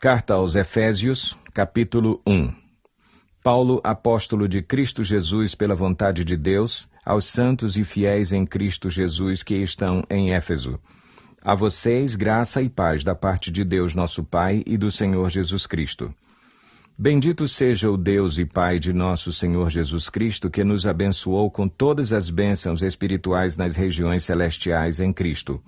Carta aos Efésios, capítulo 1. Paulo, apóstolo de Cristo Jesus pela vontade de Deus, aos santos e fiéis em Cristo Jesus que estão em Éfeso. A vocês, graça e paz da parte de Deus nosso Pai e do Senhor Jesus Cristo. Bendito seja o Deus e Pai de nosso Senhor Jesus Cristo, que nos abençoou com todas as bênçãos espirituais nas regiões celestiais em Cristo.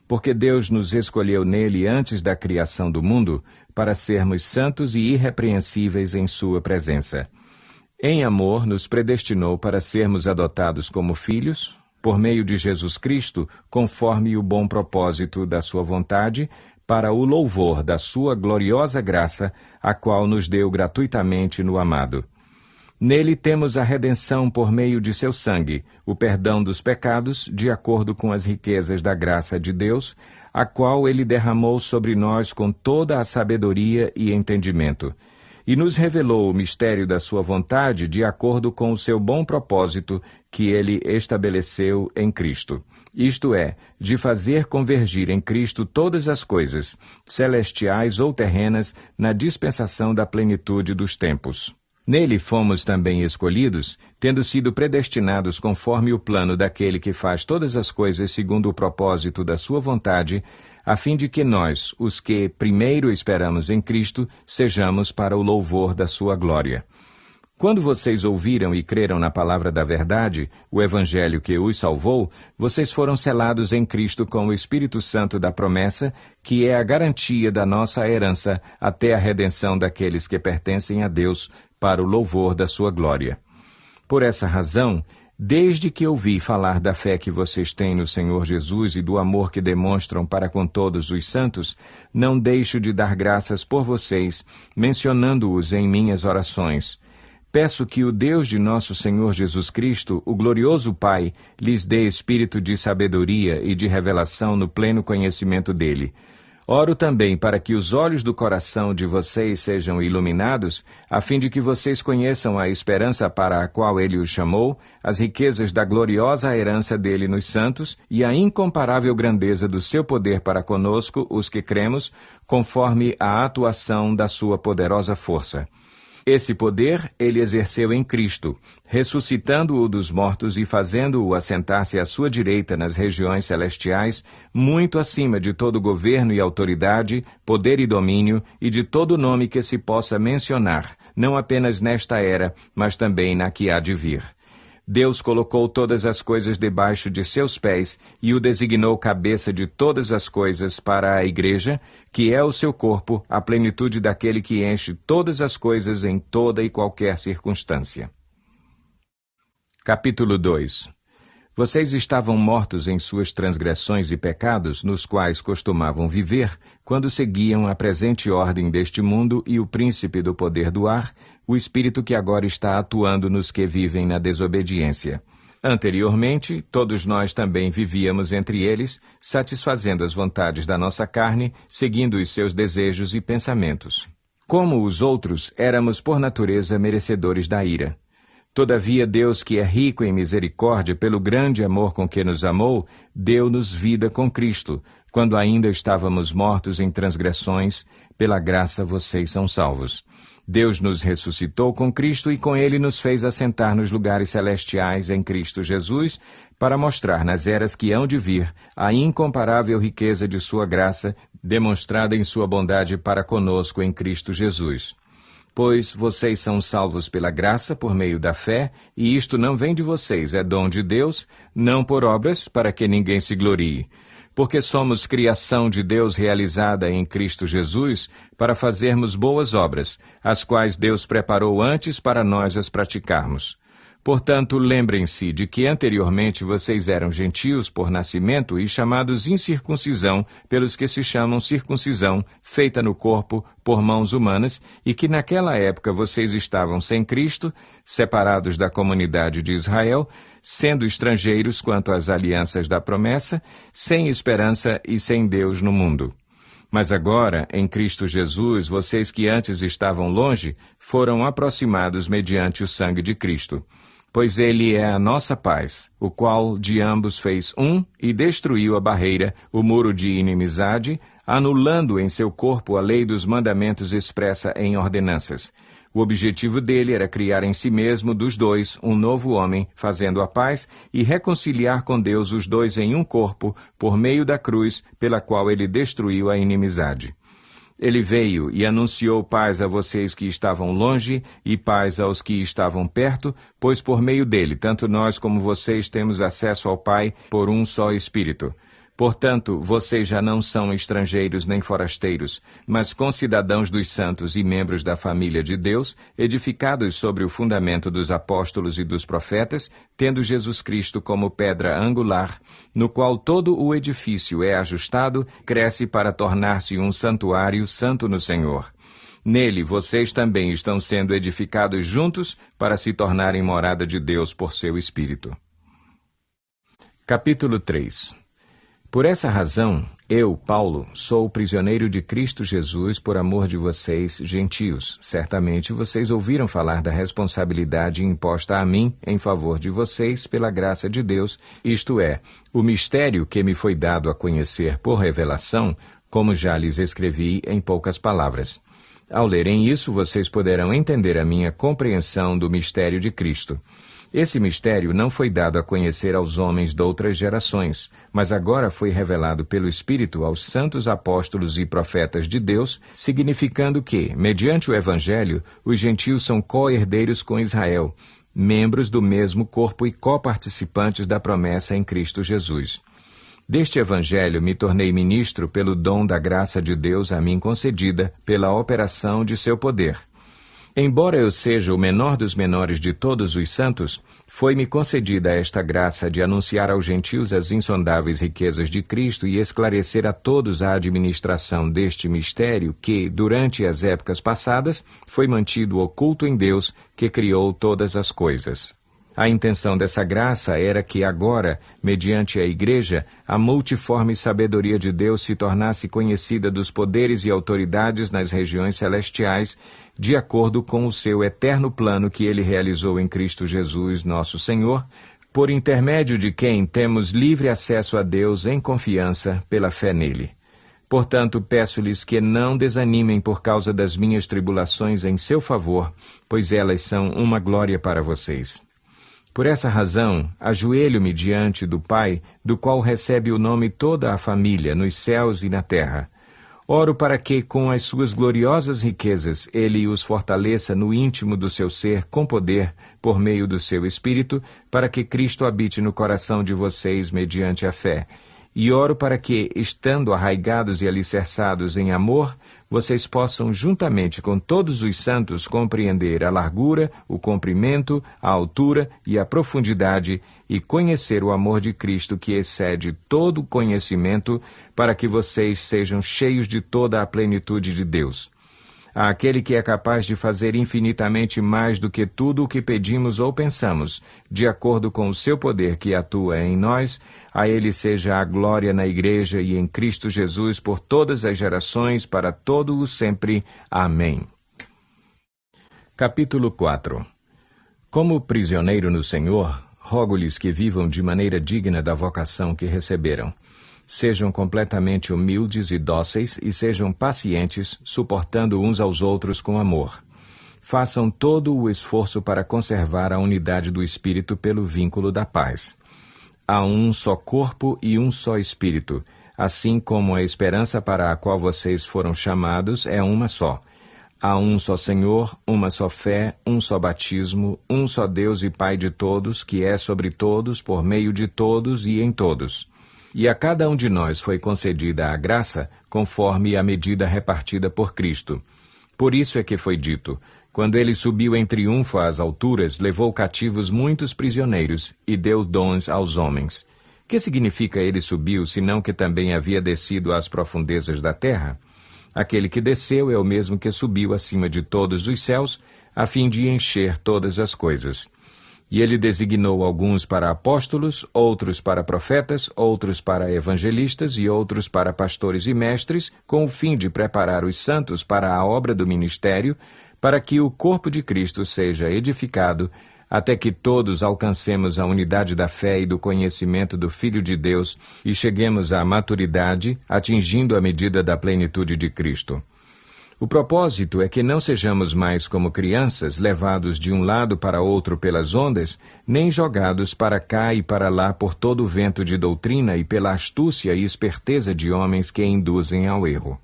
Porque Deus nos escolheu nele antes da criação do mundo, para sermos santos e irrepreensíveis em sua presença. Em amor, nos predestinou para sermos adotados como filhos, por meio de Jesus Cristo, conforme o bom propósito da sua vontade, para o louvor da sua gloriosa graça, a qual nos deu gratuitamente no amado. Nele temos a redenção por meio de seu sangue, o perdão dos pecados, de acordo com as riquezas da graça de Deus, a qual ele derramou sobre nós com toda a sabedoria e entendimento, e nos revelou o mistério da sua vontade de acordo com o seu bom propósito que ele estabeleceu em Cristo. Isto é, de fazer convergir em Cristo todas as coisas, celestiais ou terrenas, na dispensação da plenitude dos tempos. Nele fomos também escolhidos, tendo sido predestinados conforme o plano daquele que faz todas as coisas segundo o propósito da sua vontade, a fim de que nós, os que primeiro esperamos em Cristo, sejamos para o louvor da sua glória. Quando vocês ouviram e creram na palavra da verdade, o evangelho que os salvou, vocês foram selados em Cristo com o Espírito Santo da promessa, que é a garantia da nossa herança até a redenção daqueles que pertencem a Deus, para o louvor da sua glória. Por essa razão, desde que ouvi falar da fé que vocês têm no Senhor Jesus e do amor que demonstram para com todos os santos, não deixo de dar graças por vocês, mencionando-os em minhas orações. Peço que o Deus de nosso Senhor Jesus Cristo, o glorioso Pai, lhes dê espírito de sabedoria e de revelação no pleno conhecimento dele. Oro também para que os olhos do coração de vocês sejam iluminados, a fim de que vocês conheçam a esperança para a qual ele os chamou, as riquezas da gloriosa herança dele nos santos e a incomparável grandeza do seu poder para conosco, os que cremos, conforme a atuação da sua poderosa força. Esse poder ele exerceu em Cristo, ressuscitando-o dos mortos e fazendo-o assentar-se à sua direita nas regiões celestiais, muito acima de todo governo e autoridade, poder e domínio, e de todo nome que se possa mencionar, não apenas nesta era, mas também na que há de vir. Deus colocou todas as coisas debaixo de seus pés e o designou cabeça de todas as coisas para a Igreja, que é o seu corpo, a plenitude daquele que enche todas as coisas em toda e qualquer circunstância. Capítulo 2. Vocês estavam mortos em suas transgressões e pecados, nos quais costumavam viver, quando seguiam a presente ordem deste mundo e o príncipe do poder do ar, o espírito que agora está atuando nos que vivem na desobediência. Anteriormente, todos nós também vivíamos entre eles, satisfazendo as vontades da nossa carne, seguindo os seus desejos e pensamentos. Como os outros, éramos por natureza merecedores da ira. Todavia Deus, que é rico em misericórdia pelo grande amor com que nos amou, deu-nos vida com Cristo, quando ainda estávamos mortos em transgressões, pela graça vocês são salvos. Deus nos ressuscitou com Cristo e com ele nos fez assentar nos lugares celestiais em Cristo Jesus, para mostrar nas eras que hão de vir a incomparável riqueza de sua graça, demonstrada em sua bondade para conosco em Cristo Jesus. Pois vocês são salvos pela graça por meio da fé, e isto não vem de vocês, é dom de Deus, não por obras, para que ninguém se glorie. Porque somos criação de Deus realizada em Cristo Jesus, para fazermos boas obras, as quais Deus preparou antes para nós as praticarmos. Portanto, lembrem-se de que anteriormente vocês eram gentios por nascimento e chamados incircuncisão pelos que se chamam circuncisão, feita no corpo por mãos humanas, e que naquela época vocês estavam sem Cristo, separados da comunidade de Israel, sendo estrangeiros quanto às alianças da promessa, sem esperança e sem Deus no mundo. Mas agora, em Cristo Jesus, vocês que antes estavam longe, foram aproximados mediante o sangue de Cristo. Pois ele é a nossa paz, o qual de ambos fez um e destruiu a barreira, o muro de inimizade, anulando em seu corpo a lei dos mandamentos expressa em ordenanças. O objetivo dele era criar em si mesmo dos dois um novo homem, fazendo a paz e reconciliar com Deus os dois em um corpo, por meio da cruz, pela qual ele destruiu a inimizade. Ele veio e anunciou paz a vocês que estavam longe e paz aos que estavam perto, pois por meio dele, tanto nós como vocês temos acesso ao Pai por um só Espírito. Portanto, vocês já não são estrangeiros nem forasteiros, mas concidadãos dos santos e membros da família de Deus, edificados sobre o fundamento dos apóstolos e dos profetas, tendo Jesus Cristo como pedra angular, no qual todo o edifício é ajustado, cresce para tornar-se um santuário santo no Senhor. Nele vocês também estão sendo edificados juntos para se tornarem morada de Deus por seu Espírito. Capítulo 3. Por essa razão, eu, Paulo, sou prisioneiro de Cristo Jesus por amor de vocês, gentios. Certamente vocês ouviram falar da responsabilidade imposta a mim em favor de vocês pela graça de Deus, isto é, o mistério que me foi dado a conhecer por revelação, como já lhes escrevi em poucas palavras. Ao lerem isso, vocês poderão entender a minha compreensão do mistério de Cristo. Esse mistério não foi dado a conhecer aos homens de outras gerações, mas agora foi revelado pelo Espírito aos santos apóstolos e profetas de Deus, significando que, mediante o Evangelho, os gentios são co-herdeiros com Israel, membros do mesmo corpo e coparticipantes da promessa em Cristo Jesus. Deste Evangelho me tornei ministro pelo dom da graça de Deus a mim concedida, pela operação de seu poder. Embora eu seja o menor dos menores de todos os santos, foi-me concedida esta graça de anunciar aos gentios as insondáveis riquezas de Cristo e esclarecer a todos a administração deste mistério que, durante as épocas passadas, foi mantido oculto em Deus, que criou todas as coisas. A intenção dessa graça era que agora, mediante a Igreja, a multiforme sabedoria de Deus se tornasse conhecida dos poderes e autoridades nas regiões celestiais, de acordo com o seu eterno plano que ele realizou em Cristo Jesus, nosso Senhor, por intermédio de quem temos livre acesso a Deus em confiança pela fé nele. Portanto, peço-lhes que não desanimem por causa das minhas tribulações em seu favor, pois elas são uma glória para vocês. Por essa razão, ajoelho-me diante do Pai, do qual recebe o nome toda a família, nos céus e na terra. Oro para que, com as suas gloriosas riquezas, ele os fortaleça no íntimo do seu ser, com poder, por meio do seu Espírito, para que Cristo habite no coração de vocês mediante a fé. E oro para que, estando arraigados e alicerçados em amor, vocês possam, juntamente com todos os santos, compreender a largura, o comprimento, a altura e a profundidade, e conhecer o amor de Cristo que excede todo o conhecimento, para que vocês sejam cheios de toda a plenitude de Deus. Àquele que é capaz de fazer infinitamente mais do que tudo o que pedimos ou pensamos, de acordo com o seu poder que atua em nós, a ele seja a glória na Igreja e em Cristo Jesus por todas as gerações, para todo o sempre. Amém. Capítulo 4. Como prisioneiro no Senhor, rogo-lhes que vivam de maneira digna da vocação que receberam. Sejam completamente humildes e dóceis e sejam pacientes, suportando uns aos outros com amor. Façam todo o esforço para conservar a unidade do Espírito pelo vínculo da paz. Há um só corpo e um só Espírito, assim como a esperança para a qual vocês foram chamados é uma só. Há um só Senhor, uma só fé, um só batismo, um só Deus e Pai de todos, que é sobre todos, por meio de todos e em todos. E a cada um de nós foi concedida a graça, conforme a medida repartida por Cristo. Por isso é que foi dito: quando ele subiu em triunfo às alturas, levou cativos muitos prisioneiros e deu dons aos homens. Que significa ele subiu, senão que também havia descido às profundezas da terra? Aquele que desceu é o mesmo que subiu acima de todos os céus, a fim de encher todas as coisas. E ele designou alguns para apóstolos, outros para profetas, outros para evangelistas e outros para pastores e mestres, com o fim de preparar os santos para a obra do ministério, para que o corpo de Cristo seja edificado até que todos alcancemos a unidade da fé e do conhecimento do Filho de Deus e cheguemos à maturidade, atingindo a medida da plenitude de Cristo. O propósito é que não sejamos mais como crianças, levados de um lado para outro pelas ondas, nem jogados para cá e para lá por todo o vento de doutrina e pela astúcia e esperteza de homens que induzem ao erro.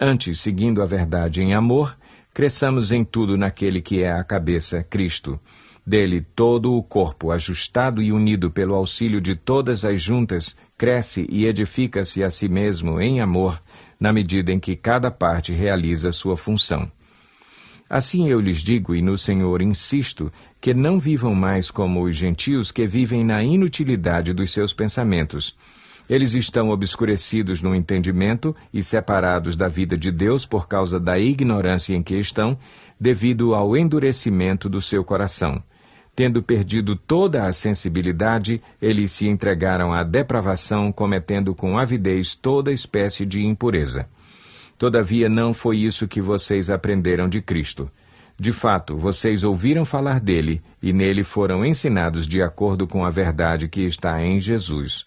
Antes, seguindo a verdade em amor, cresçamos em tudo naquele que é a cabeça, Cristo. Dele todo o corpo, ajustado e unido pelo auxílio de todas as juntas, cresce e edifica-se a si mesmo em amor, na medida em que cada parte realiza sua função. Assim eu lhes digo, e no Senhor insisto, que não vivam mais como os gentios que vivem na inutilidade dos seus pensamentos. Eles estão obscurecidos no entendimento e separados da vida de Deus por causa da ignorância em que estão, devido ao endurecimento do seu coração. Tendo perdido toda a sensibilidade, eles se entregaram à depravação, cometendo com avidez toda espécie de impureza. Todavia não foi isso que vocês aprenderam de Cristo. De fato, vocês ouviram falar dele, e nele foram ensinados de acordo com a verdade que está em Jesus.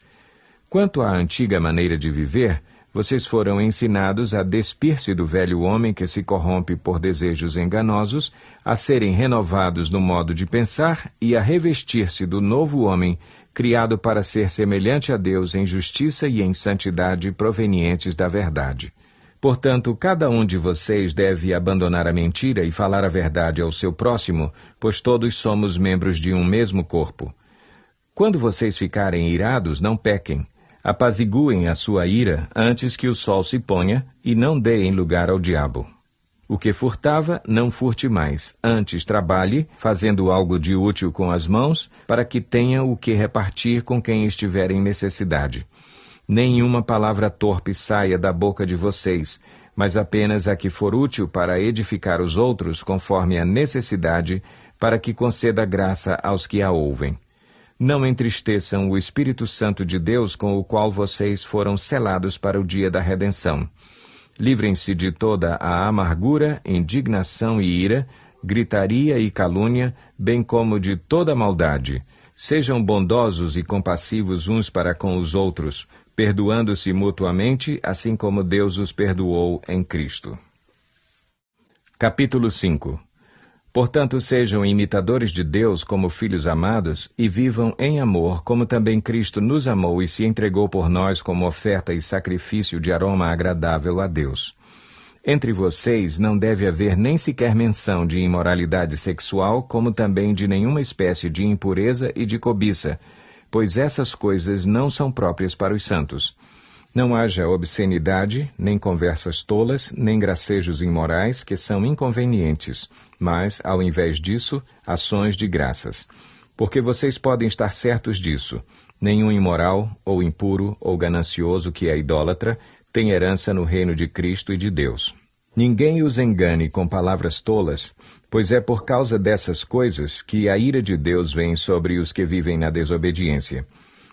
Quanto à antiga maneira de viver, vocês foram ensinados a despir-se do velho homem que se corrompe por desejos enganosos, a serem renovados no modo de pensar e a revestir-se do novo homem, criado para ser semelhante a Deus em justiça e em santidade provenientes da verdade. Portanto, cada um de vocês deve abandonar a mentira e falar a verdade ao seu próximo, pois todos somos membros de um mesmo corpo. Quando vocês ficarem irados, não pequem. Apaziguem a sua ira antes que o sol se ponha e não deem lugar ao diabo. O que furtava, não furte mais. Antes trabalhe, fazendo algo de útil com as mãos, para que tenha o que repartir com quem estiver em necessidade. Nenhuma palavra torpe saia da boca de vocês, mas apenas a que for útil para edificar os outros conforme a necessidade, para que conceda graça aos que a ouvem. Não entristeçam o Espírito Santo de Deus, com o qual vocês foram selados para o dia da redenção. Livrem-se de toda a amargura, indignação e ira, gritaria e calúnia, bem como de toda maldade. Sejam bondosos e compassivos uns para com os outros, perdoando-se mutuamente, assim como Deus os perdoou em Cristo. Capítulo 5. Portanto, sejam imitadores de Deus como filhos amados e vivam em amor, como também Cristo nos amou e se entregou por nós como oferta e sacrifício de aroma agradável a Deus. Entre vocês não deve haver nem sequer menção de imoralidade sexual, como também de nenhuma espécie de impureza e de cobiça, pois essas coisas não são próprias para os santos. Não haja obscenidade, nem conversas tolas, nem gracejos imorais, que são inconvenientes, mas, ao invés disso, ações de graças. Porque vocês podem estar certos disso. Nenhum imoral, ou impuro, ou ganancioso que é idólatra, tem herança no reino de Cristo e de Deus. Ninguém os engane com palavras tolas, pois é por causa dessas coisas que a ira de Deus vem sobre os que vivem na desobediência.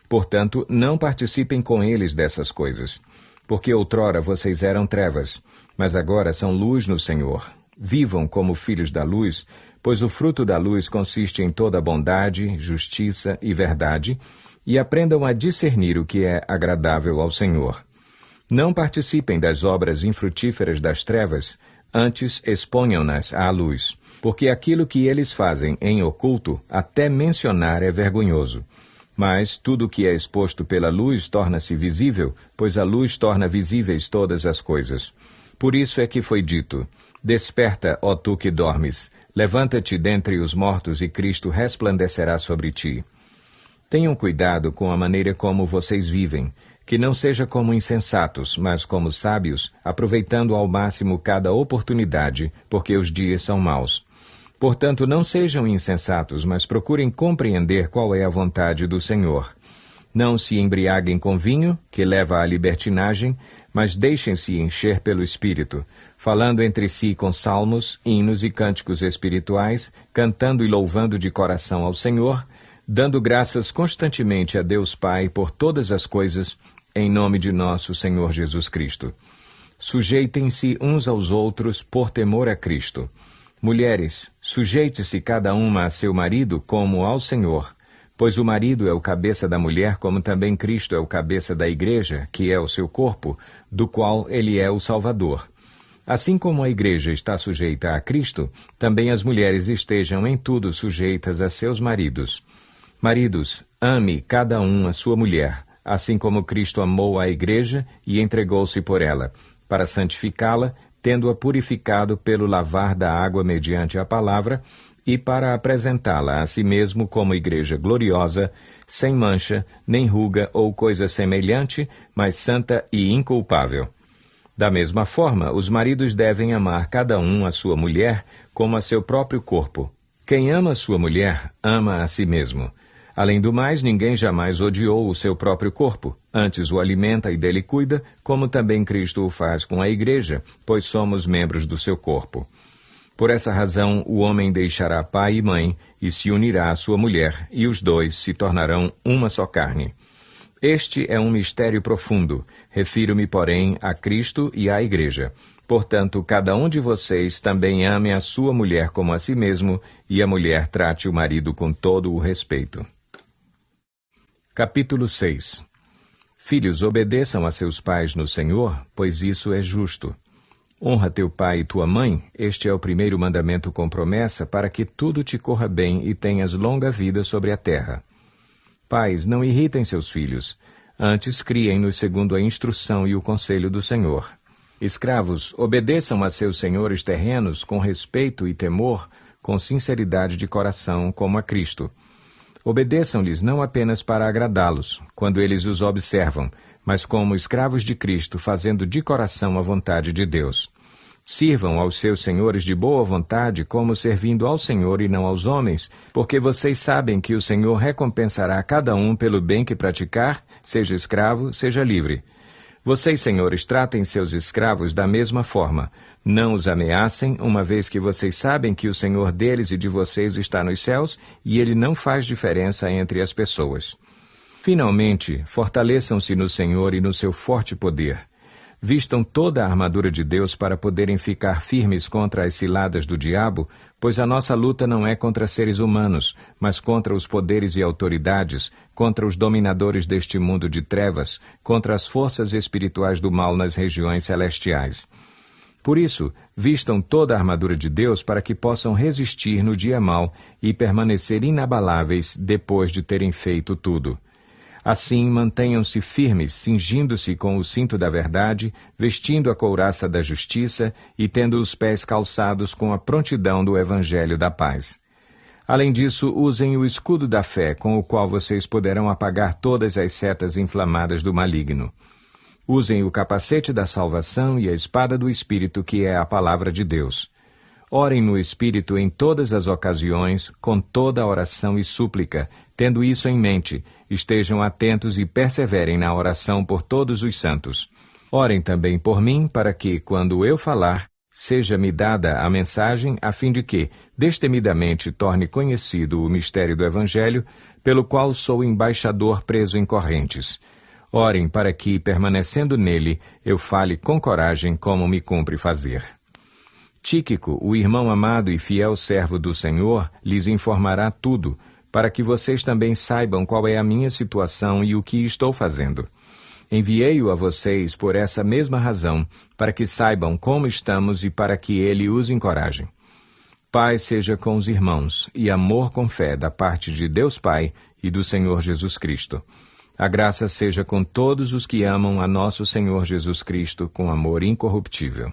Portanto, não participem com eles dessas coisas, porque outrora vocês eram trevas, mas agora são luz no Senhor. Vivam como filhos da luz, pois o fruto da luz consiste em toda bondade, justiça e verdade, e aprendam a discernir o que é agradável ao Senhor. Não participem das obras infrutíferas das trevas, antes exponham-nas à luz, porque aquilo que eles fazem em oculto, até mencionar é vergonhoso. Mas tudo o que é exposto pela luz torna-se visível, pois a luz torna visíveis todas as coisas. Por isso é que foi dito: Desperta, ó tu que dormes, levanta-te dentre os mortos e Cristo resplandecerá sobre ti. Tenham cuidado com a maneira como vocês vivem, que não seja como insensatos, mas como sábios, aproveitando ao máximo cada oportunidade, porque os dias são maus. Portanto, não sejam insensatos, mas procurem compreender qual é a vontade do Senhor. Não se embriaguem com vinho, que leva à libertinagem, mas deixem-se encher pelo Espírito, falando entre si com salmos, hinos e cânticos espirituais, cantando e louvando de coração ao Senhor, dando graças constantemente a Deus Pai por todas as coisas, em nome de nosso Senhor Jesus Cristo. Sujeitem-se uns aos outros por temor a Cristo. Mulheres, sujeite-se cada uma a seu marido como ao Senhor, pois o marido é o cabeça da mulher, como também Cristo é o cabeça da igreja, que é o seu corpo, do qual ele é o Salvador. Assim como a igreja está sujeita a Cristo, também as mulheres estejam em tudo sujeitas a seus maridos. Maridos, ame cada um a sua mulher, assim como Cristo amou a igreja e entregou-se por ela, para santificá-la, tendo-a purificado pelo lavar da água mediante a palavra, e para apresentá-la a si mesmo como igreja gloriosa, sem mancha, nem ruga ou coisa semelhante, mas santa e inculpável. Da mesma forma, os maridos devem amar cada um a sua mulher como a seu próprio corpo. Quem ama a sua mulher, ama a si mesmo. Além do mais, ninguém jamais odiou o seu próprio corpo, antes o alimenta e dele cuida, como também Cristo o faz com a igreja, pois somos membros do seu corpo. Por essa razão, o homem deixará pai e mãe e se unirá à sua mulher, e os dois se tornarão uma só carne. Este é um mistério profundo. Refiro-me, porém, a Cristo e à igreja. Portanto, cada um de vocês também ame a sua mulher como a si mesmo, e a mulher trate o marido com todo o respeito. Capítulo 6. Filhos, obedeçam a seus pais no Senhor, pois isso é justo. Honra teu pai e tua mãe, este é o primeiro mandamento com promessa, para que tudo te corra bem e tenhas longa vida sobre a terra. Pais, não irritem seus filhos, antes criem-nos segundo a instrução e o conselho do Senhor. Escravos, obedeçam a seus senhores terrenos com respeito e temor, com sinceridade de coração, como a Cristo. Obedeçam-lhes não apenas para agradá-los, quando eles os observam, mas como escravos de Cristo, fazendo de coração a vontade de Deus. Sirvam aos seus senhores de boa vontade, como servindo ao Senhor e não aos homens, porque vocês sabem que o Senhor recompensará cada um pelo bem que praticar, seja escravo, seja livre. Vocês, senhores, tratem seus escravos da mesma forma. Não os ameacem, uma vez que vocês sabem que o Senhor deles e de vocês está nos céus, e ele não faz diferença entre as pessoas. Finalmente, fortaleçam-se no Senhor e no seu forte poder. Vistam toda a armadura de Deus para poderem ficar firmes contra as ciladas do diabo, pois a nossa luta não é contra seres humanos, mas contra os poderes e autoridades, contra os dominadores deste mundo de trevas, contra as forças espirituais do mal nas regiões celestiais. Por isso, vistam toda a armadura de Deus para que possam resistir no dia mau e permanecer inabaláveis depois de terem feito tudo. Assim, mantenham-se firmes, cingindo-se com o cinto da verdade, vestindo a couraça da justiça e tendo os pés calçados com a prontidão do Evangelho da paz. Além disso, usem o escudo da fé, com o qual vocês poderão apagar todas as setas inflamadas do maligno. Usem o capacete da salvação e a espada do Espírito, que é a palavra de Deus. Orem no Espírito em todas as ocasiões, com toda a oração e súplica. Tendo isso em mente, estejam atentos e perseverem na oração por todos os santos. Orem também por mim, para que, quando eu falar, seja-me dada a mensagem, a fim de que, destemidamente, torne conhecido o mistério do Evangelho, pelo qual sou embaixador preso em correntes. Orem para que, permanecendo nele, eu fale com coragem como me cumpre fazer. Tíquico, o irmão amado e fiel servo do Senhor, lhes informará tudo, para que vocês também saibam qual é a minha situação e o que estou fazendo. Enviei-o a vocês por essa mesma razão, para que saibam como estamos e para que ele os encoraje. Paz seja com os irmãos, e amor com fé da parte de Deus Pai e do Senhor Jesus Cristo. A graça seja com todos os que amam a nosso Senhor Jesus Cristo com amor incorruptível.